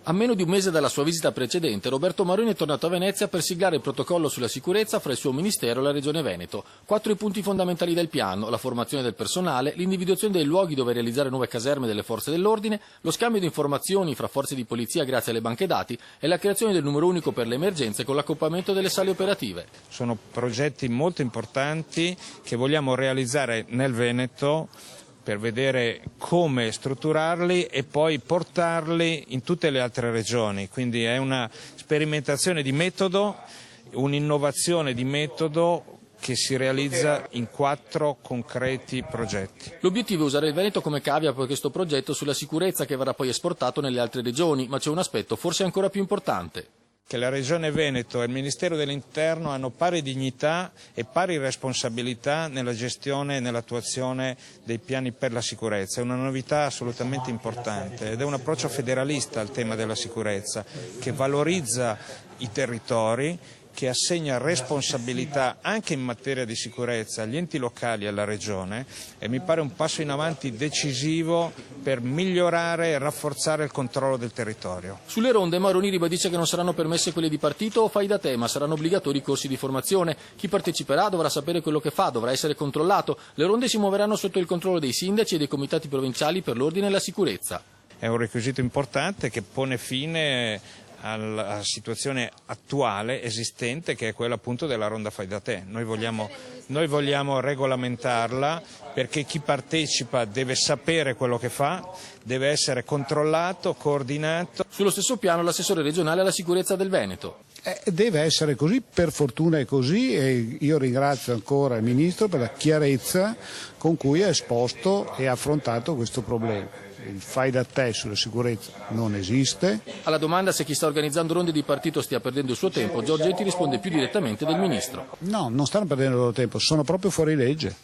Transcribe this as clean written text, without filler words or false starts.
A meno di un mese dalla sua visita precedente, Roberto Maroni è tornato a Venezia per siglare il protocollo sulla sicurezza fra il suo Ministero e la Regione Veneto. 4 i punti fondamentali del piano: la formazione del personale, l'individuazione dei luoghi dove realizzare nuove caserme delle forze dell'ordine, lo scambio di informazioni fra forze di polizia grazie alle banche dati e la creazione del numero unico per le emergenze con l'accompagnamento delle sale operative. Sono progetti molto importanti che vogliamo realizzare nel Veneto per vedere come strutturarli e poi portarli in tutte le altre regioni. Quindi è una sperimentazione di metodo, un'innovazione di metodo che si realizza in 4 concreti progetti. L'obiettivo è usare il Veneto come cavia per questo progetto sulla sicurezza che verrà poi esportato nelle altre regioni, ma c'è un aspetto forse ancora più importante. Che la Regione Veneto e il Ministero dell'Interno hanno pari dignità e pari responsabilità nella gestione e nell'attuazione dei piani per la sicurezza. È una novità assolutamente importante ed è un approccio federalista al tema della sicurezza che valorizza i territori, che assegna responsabilità anche in materia di sicurezza agli enti locali e alla Regione, e mi pare un passo in avanti decisivo per migliorare e rafforzare il controllo del territorio. Sulle ronde Maroni ribadisce che non saranno permesse quelle di partito o fai da te, ma saranno obbligatori i corsi di formazione. Chi parteciperà dovrà sapere quello che fa, dovrà essere controllato. Le ronde si muoveranno sotto il controllo dei sindaci e dei comitati provinciali per l'ordine e la sicurezza. È un requisito importante che pone fine alla situazione attuale esistente, che è quella appunto della ronda fai da te. Noi vogliamo regolamentarla perché chi partecipa deve sapere quello che fa, deve essere controllato, coordinato. Sullo stesso piano l'assessore regionale alla sicurezza del Veneto. Deve essere così, per fortuna è così, e io ringrazio ancora il Ministro per la chiarezza con cui ha esposto e affrontato questo problema. Il fai da te sulla sicurezza non esiste. Alla domanda se chi sta organizzando ronde di partito stia perdendo il suo tempo, Giorgetti risponde più direttamente del Ministro. No, non stanno perdendo il loro tempo, sono proprio fuori legge.